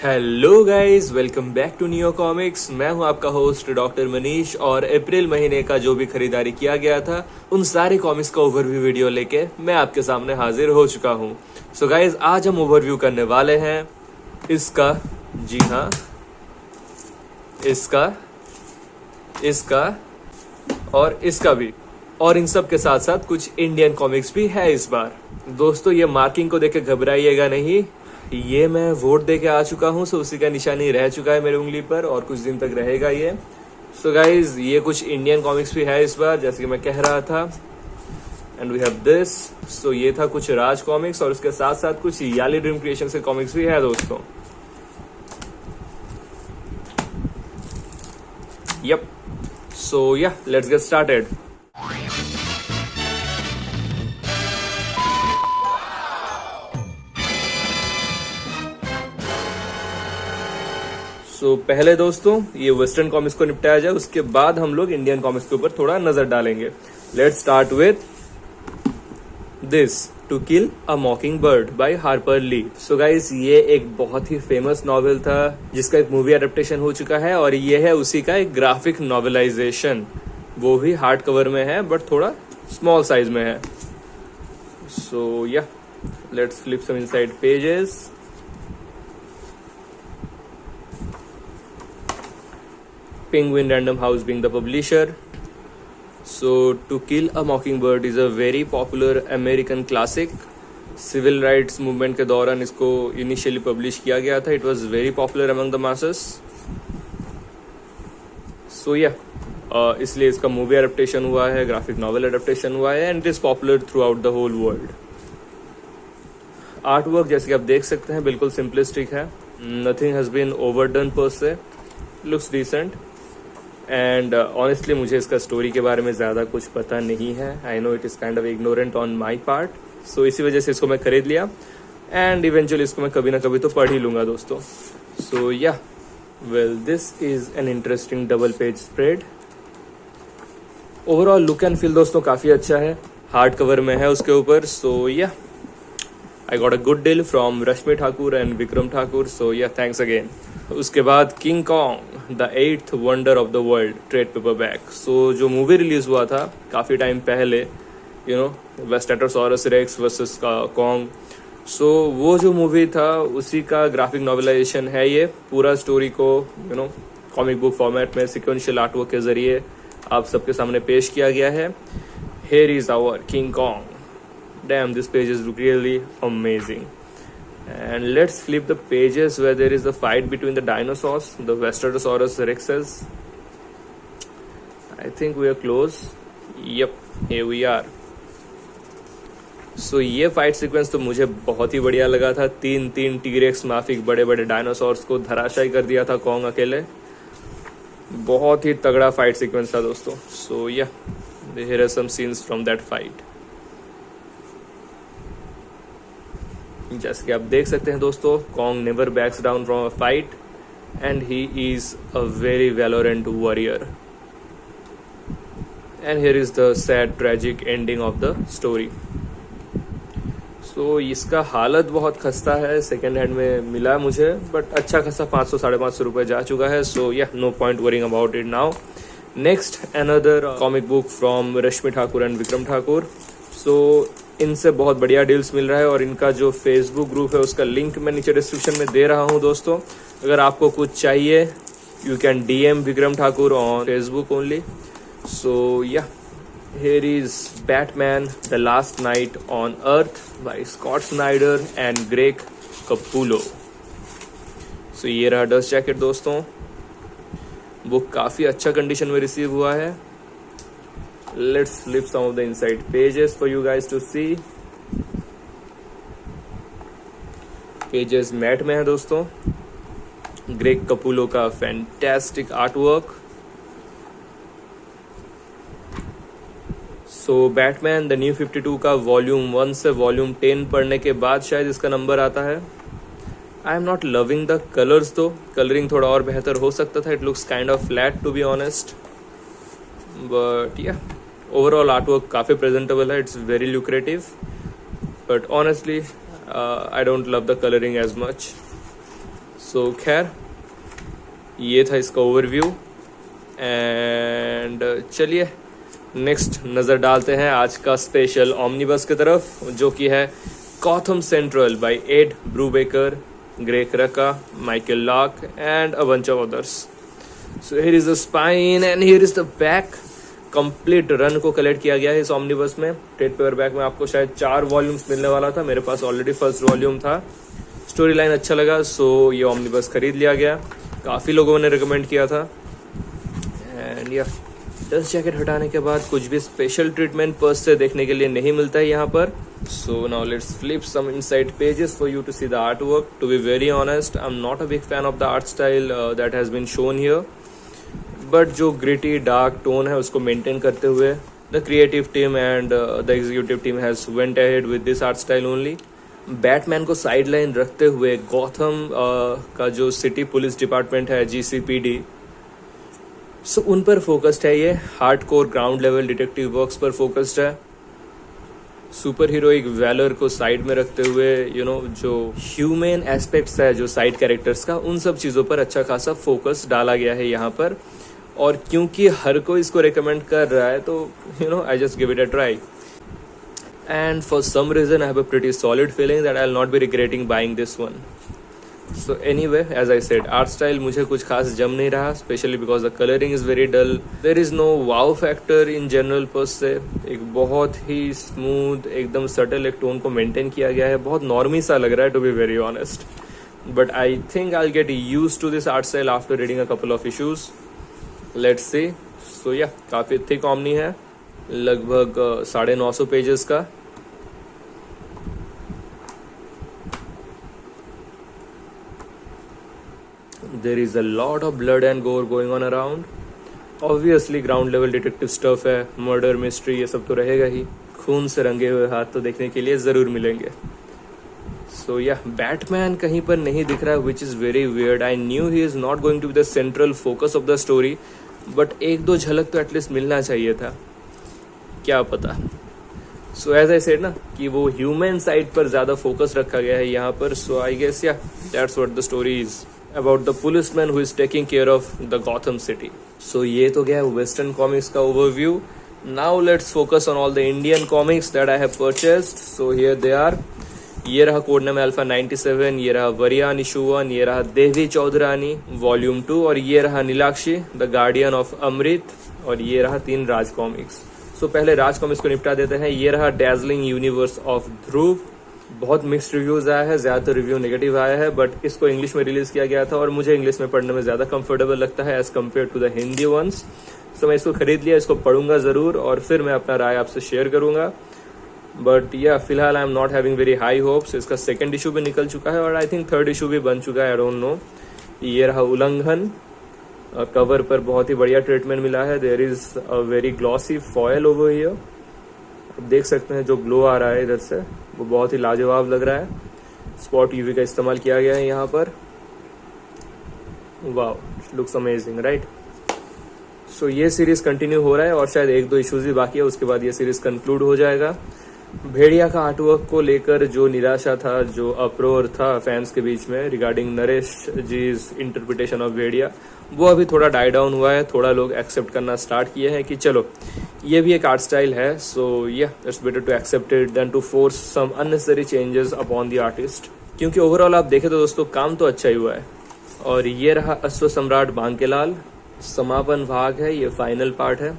Hello guys, welcome back to Neo Comics. मैं हूं आपका होस्ट डॉक्टर मनीष और अप्रैल महीने का जो भी खरीदारी किया गया था उन सारे कॉमिक्स का ओवरव्यू वीडियो लेके मैं आपके सामने हाजिर हो चुका हूं। सो गाइस, आज हम ओवरव्यू करने वाले हैं इसका, जी हाँ, इसका और इसका भी, और इन सब के साथ साथ कुछ इंडियन कॉमिक्स भी है इस बार। दोस्तों, ये मार्किंग को देख के घबराइएगा नहीं, ये मैं वोट दे के आ चुका हूँ, सो उसी का निशानी रह चुका है मेरी उंगली पर और कुछ दिन तक रहेगा ये। सो गाइज, ये कुछ इंडियन कॉमिक्स भी है इस बार, जैसे कि मैं कह रहा था। And we have this. So ये था कुछ राज कॉमिक्स और उसके साथ साथ कुछ याली ड्रीम क्रिएशन के कॉमिक्स भी है दोस्तों। Yup, so yeah let's get started. तो पहले दोस्तों ये वेस्टर्न कॉमिक्स को निपटाया जाए, उसके बाद हम लोग इंडियन कॉमिक्स के ऊपर थोड़ा नजर डालेंगे। Let's start with this, To kill a Mockingbird by Harper Lee. So guys, ये एक बहुत ही फेमस नॉवेल था जिसका एक मूवी एडेप्टेशन हो चुका है और ये है उसी का एक ग्राफिक नॉवेलाइजेशन। वो भी हार्ड कवर में है बट थोड़ा स्मॉल साइज में है। So yeah let's flip some inside pages. Penguin Random House being the publisher. So, To Kill a Mockingbird is a very popular American classic. Civil rights movement के दौरान इसको initially publish किया गया था. It was very popular among the masses. So yeah, इसलिए इसका movie adaptation हुआ है, ग्राफिक नॉवेल एडेप्टेशन हुआ है, and it is popular throughout the whole world. Art work जैसे कि आप देख सकते हैं बिल्कुल सिंपलिस्टिक है, नथिंग हैज बीन ओवरडन पर से, लुक्स डिसेंट। एंड ऑनेस्टली मुझे इसका स्टोरी के बारे में ज़्यादा कुछ पता नहीं है। I know it is kind of ignorant on my part, so इसी वजह से इसको मैं खरीद लिया एंड इवेंचुअली इसको मैं कभी ना कभी तो पढ़ ही लूँगा दोस्तों। सो या well, this is an interesting double page spread. Overall look and feel दोस्तों काफ़ी अच्छा है, हार्ड कवर में है उसके ऊपर। So yeah I got a good deal from Rashmi Thakur and Vikram Thakur, so yeah thanks again. उसके बाद King Kong the 8th wonder of the world trade paperback. So जो मूवी रिलीज हुआ था काफ़ी टाइम पहले, you know, Vastatosaurus rex versus Kong, so वो जो movie था उसी का ग्राफिक नॉवेलाइजेशन है ये। पूरा स्टोरी को you know comic book format में सिक्वेंशियल आर्टवर्क के जरिए आप सबके सामने पेश किया गया है। Here is our King Kong. Damn, this page is really amazing. And let's flip the pages where there is the fight between the dinosaurs, the Vestatosaurus rexes. I think we are close. Yep, here we are. So ये fight sequence तो मुझे बहुत ही बढ़िया लगा था। तीन T-Rex माफिक बड़े बड़े डायनासोर्स को धराशायी कर दिया था कॉन्ग अकेले। बहुत ही तगड़ा फाइट सीक्वेंस था दोस्तों। So yeah, here are some scenes from that fight. जैसे कि आप देख सकते हैं दोस्तों, Kong never backs down from a fight and he is a very valiant warrior. And here is the sad tragic ending of the story. So इसका हालत बहुत खस्ता है, सेकेंड हैंड में मिला मुझे, बट अच्छा खासा 500-550 रुपये जा चुका है। So yeah no point worrying about it now. Next another comic book from Rashmi Thakur and Vikram Thakur. So इनसे बहुत बढ़िया डील्स मिल रहा है और इनका जो फेसबुक ग्रुप है उसका लिंक मैं नीचे डिस्क्रिप्शन में दे रहा हूं दोस्तों। अगर आपको कुछ चाहिए you can DM Vikram Thakur on Facebook only. So yeah here is Batman the last knight on earth by Scott Snyder and Greg Capullo. So ये रहा डस्ट जैकेट दोस्तों। बुक काफ़ी अच्छा कंडीशन में रिसीव हुआ है। Let's flip some of the inside pages for you guys to see. Pages matte में है दोस्तों। ग्रेग कपूलो का fantastic art work. So Batman the New 52 का वॉल्यूम 1 से वॉल्यूम 10 पढ़ने के बाद शायद इसका नंबर आता है। I am not loving the colours, तो कलरिंग थोड़ा और बेहतर हो सकता था। It looks kind of flat to be honest, but yeah overall artwork काफ़ी प्रेजेंटेबल है। It's very lucrative, but honestly I don't love the colouring as much. So खैर ये था इसका ओवरव्यू। एंड चलिए नेक्स्ट नज़र डालते हैं आज का स्पेशल ऑमनीबस की तरफ, जो कि है Gotham Central by Ed Brubaker, Greg Rucka, Michael Lark and a bunch of others. So here is the spine and here is the back. Complete run को कलेक्ट किया गया है इस ऑमनीबस में। ट्रेड पेपरबैक में आपको शायद 4 वॉल्यूम्स मिलने वाला था, मेरे पास ऑलरेडी फर्स्ट वॉल्यूम था। स्टोरी लाइन अच्छा लगा, सो ये ऑमनीबस खरीद लिया गया। काफ़ी लोगों ने रिकमेंड किया था। एंड या डस्ट जैकेट हटाने के बाद कुछ भी स्पेशल ट्रीटमेंट पर्स से देखने के लिए नहीं मिलता है यहाँ पर। So now let's flip some inside pages for you to see the art work. To be very honest, I am not a big fan of the art style that has been shown here, but जो gritty dark tone है उसको maintain करते हुए the creative team and the executive team has went ahead with this art style only. Batman को side line रखते हुए Gotham का जो सिटी पुलिस डिपार्टमेंट है GCPD, सो उन पर फोकस्ड है। ये hardcore ground level detective works पर फोकस्ड है। सुपर हीरोइक वैलर को साइड में रखते हुए जो ह्यूमन एस्पेक्ट्स है जो साइड कैरेक्टर्स का, उन सब चीज़ों पर अच्छा खासा फोकस डाला गया है यहाँ पर। और क्योंकि हर कोई इसको रिकमेंड कर रहा है तो I just give it a try. And for some reason I have a pretty solid feeling that I'll not be regretting buying this one. So anyway, as I said, art style मुझे कुछ खास जम नहीं रहा, especially because the coloring is very dull. There is no wow factor in general per se. एक बहुत ही smooth, एकदम subtle एक टोन को मेंटेन किया गया है। बहुत नॉर्मी सा लग रहा है to be very honest. But I think I'll get used to this art style after reading a couple of issues. Let's see. So yeah, काफ़ी thick omni है, लगभग 950 पेजेस का। There is a lot of blood and gore going on around. Obviously ground level detective stuff है, murder mystery ये सब तो रहेगा ही। खून से रंगे हुए हाथ तो देखने के लिए ज़रूर मिलेंगे। सो या बैटमैन कहीं पर नहीं दिख रहा है, which is very weird. I knew he is not going to be the central focus of the story, but एक दो झलक तो एटलीस्ट मिलना चाहिए था, क्या पता। सो एज आई सेड ना कि वो ह्यूमन साइड पर ज़्यादा फोकस रखा गया है यहाँ पर। So I guess yeah that's what the story is about the policeman who is taking care of the Gotham city. So ये तो गया वेस्टर्न कॉमिक्स का overview. Now let's focus on all the Indian comics that I have purchased. So here they are. ये रहा code name alpha 97, ये रहा Waryam issue 1, ये रहा देवी चौधरानी वॉल्यूम 2, और ये रहा नीलाक्षी द गार्डियन ऑफ अमृत, और ये रहा 3 राज कॉमिक्स। सो पहले राज कॉमिक्स को निपटा देते हैं। ये रहा डैजलिंग यूनिवर्स ऑफ ध्रुव। बहुत मिक्स्ड रिव्यूज आया है, ज़्यादातर रिव्यू नेगेटिव आया है, बट इसको इंग्लिश में रिलीज किया गया था और मुझे इंग्लिश में पढ़ने में ज़्यादा कंफर्टेबल लगता है as compare to the Hindi ones. So मैं इसको खरीद लिया, इसको पढ़ूंगा ज़रूर और फिर मैं अपना राय आपसे शेयर करूंगा। बट या फिलहाल आई am not having very high hopes. इसका सेकेंड इशू भी निकल चुका है और आई थिंक थर्ड इशू भी बन चुका है, आई डोंट नो। ये रहा उल्लंघन। कवर पर बहुत ही बढ़िया ट्रीटमेंट मिला है। There is a very glossy foil over here. देख सकते हैं जो ग्लो आ रहा है इधर से, वो बहुत ही लाजवाब लग रहा है। स्पॉट यूवी का इस्तेमाल किया गया है यहाँ पर। Wow, looks amazing, right. So ये सीरीज कंटिन्यू हो रहा है और शायद 1-2 इश्यूज भी बाकी है, उसके बाद ये सीरीज कंक्लूड हो जाएगा। भेड़िया का आर्टवर्क को लेकर जो निराशा था, जो अप्रोर था फैंस के बीच में रिगार्डिंग नरेश जीज इंटरप्रिटेशन ऑफ भेड़िया, वो अभी थोड़ा डाई डाउन हुआ है। थोड़ा लोग एक्सेप्ट करना स्टार्ट किए हैं कि चलो ये भी एक आर्ट स्टाइल है। So yeah it's better to accept it than to force some unnecessary changes upon the artist. क्योंकि ओवरऑल आप देखें तो दोस्तों काम तो अच्छा ही हुआ है। और ये रहा अश्व सम्राट बांकेलाल, समापन भाग है, ये फाइनल पार्ट है।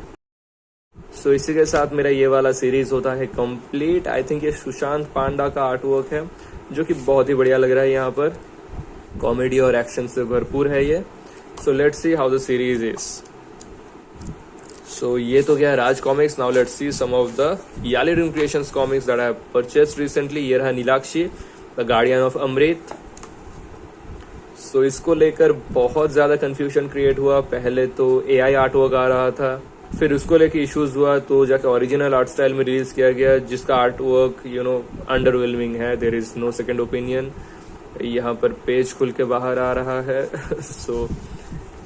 सो इसी के साथ मेरा ये वाला सीरीज होता है कंप्लीट। आई थिंक ये सुशांत पांडा का आर्ट वर्क है जो कि बहुत ही बढ़िया लग रहा है। यहाँ पर कॉमेडी और एक्शन से भरपूर है ये। So let's see how the series is. So ये तो गया Raj comics. Now let's see some of the Yali dream creations comics that I have purchased recently. ये रहा Neelakshi the guardian of Amrit. So इसको लेकर बहुत ज़्यादा कंफ्यूजन क्रिएट हुआ। पहले तो AI आर्ट वर्क आ रहा था, फिर उसको लेकर इश्यूज हुआ, तो जाके ओरिजिनल आर्ट स्टाइल में रिलीज किया गया जिसका आर्ट वर्क अंडरवेलमिंग है। There is no second opinion. यहाँ पर पेज खुल के बाहर आ रहा है। सो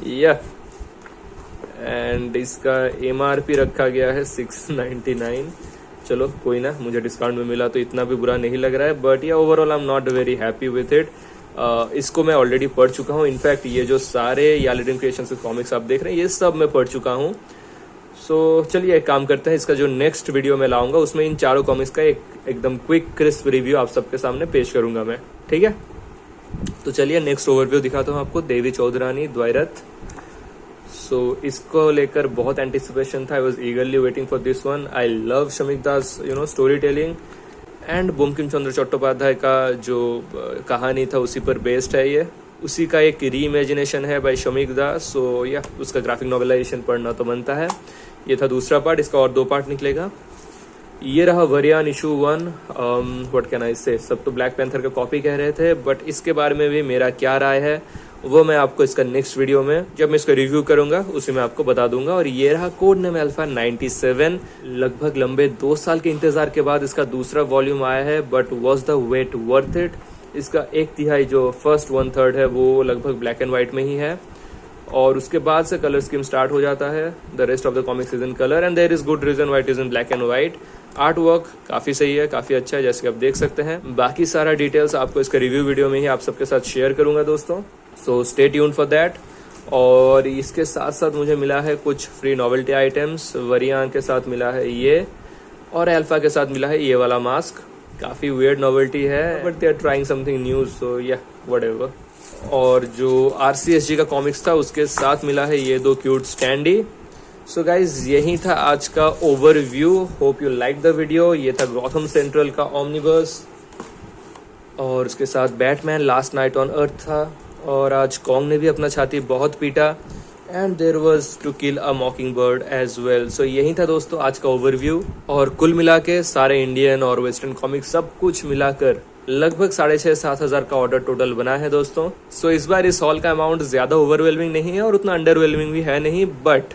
या एंड इसका MRP रखा गया है 699। चलो कोई ना, मुझे डिस्काउंट में मिला तो इतना भी बुरा नहीं लग रहा है। But yeah overall I am not very happy with it. इसको मैं ऑलरेडी पढ़ चुका हूँ। इनफैक्ट ये जो सारे याली ड्रीम क्रिएशंस के कॉमिक्स आप देख रहे हैं ये सब मैं पढ़ चुका हूँ। सो चलिए एक काम करते हैं, इसका जो नेक्स्ट वीडियो मैं लाऊंगा उसमें इन चारों कॉमिक्स का एकदम क्विक क्रिस्प रिव्यू आप सबके सामने पेश करूंगा मैं, ठीक है। तो चलिए नेक्स्ट ओवरव्यू दिखाता हूँ आपको, देवी चौधरानी द्वैरथ। सो इसको लेकर बहुत एंटिसिपेशन था, I was eagerly waiting for this one. I love Shamik Das storytelling, and Bankim Chandra Chattopadhyay का जो कहानी था उसी पर बेस्ड है ये, उसी का एक री इमेजिनेशन है बाय शमीक दास। सो या उसका ग्राफिक नॉवेलाइजेशन पढ़ना तो बनता है। ये था दूसरा पार्ट, इसका और 2 पार्ट निकलेगा। ये रहा Waryam issue 1। What can I से, सब तो ब्लैक पैंथर का कॉपी कह रहे थे, बट इसके बारे में भी मेरा क्या राय है वो मैं आपको इसका नेक्स्ट वीडियो में जब मैं इसका रिव्यू करूंगा उसी में आपको बता दूंगा। और ये रहा कोड नेम अल्फा 97। लगभग लंबे 2 साल के इंतजार के बाद इसका दूसरा वॉल्यूम आया है, but was the wait worth it. इसका 1/3 जो फर्स्ट 1/3 है वो लगभग ब्लैक एंड व्हाइट में ही है, और उसके बाद से कलर स्कीम स्टार्ट हो जाता है। The rest of the comics is in colour and there is good reason why it is in black and white. Art work काफी सही है, काफी अच्छा है, जैसे कि आप देख सकते हैं। बाकी सारा डिटेल्स आपको इसका रिव्यू वीडियो में ही आप सबके साथ शेयर करूंगा दोस्तों, so stay tuned for that. और इसके साथ साथ मुझे मिला है कुछ फ्री नॉवेल्टी आइटम्स। वरियान के साथ मिला है ये, और अल्फा के साथ मिला है ये वाला मास्क। काफी वियर्ड नॉवेल्टी है, but they are trying something new, so yeah whatever. और जो RCSG का कॉमिक्स था उसके साथ मिला है ये 2 क्यूट स्टैंडी। सो गाइज यही था आज का overview, hope you like the video. ये था गॉथम सेंट्रल का ऑमनिवर्स, और उसके साथ बैटमैन लास्ट नाइट ऑन अर्थ था, और आज कॉन्ग ने भी अपना छाती बहुत पीटा, and there was to kill a mockingbird as well. So यही था दोस्तों आज का ओवरव्यू, और कुल मिला के सारे इंडियन और वेस्टर्न कॉमिक्स सब कुछ मिलाकर लगभग 6,500-7 हजार का ऑर्डर टोटल बना है दोस्तों। सो इस बार इस हॉल का अमाउंट ज्यादा ओवरवेलमिंग नहीं है और उतना अंडरवेलमिंग भी है नहीं, बट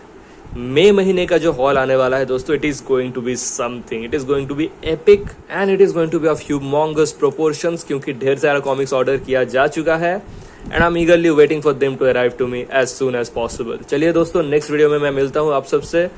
मई महीने का जो हॉल आने वाला है दोस्तों, it is going to be something, it is going to be epic, and it is going to be of humongous proportions, क्योंकि ढेर सारा कॉमिक्स ऑर्डर किया जा चुका है, and I am eagerly waiting for them to arrive to me as soon as possible. चलिए दोस्तों next video में मैं मिलता हूँ आप सबसे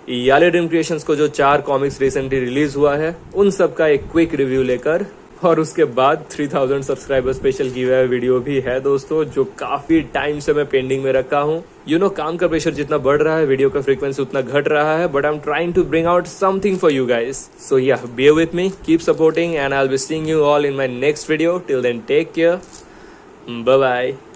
याली ड्रीम क्रिएशंस को जो 4 कॉमिक्स रिसेंटली रिलीज हुआ है उन सब का एक क्विक रिव्यू लेकर, और उसके बाद 3000 सब्सक्राइबर स्पेशल गिव-अवे वीडियो भी है दोस्तों, जो काफी टाइम से मैं पेंडिंग में रखा हूँ। काम का प्रेशर जितना बढ़ रहा है वीडियो का फ्रीक्वेंसी उतना घट रहा है, but I am trying to bring out something for you guys. So yeah bear with me, keep supporting, and I'll be seeing you all in my next video. Till then, take care, bye bye.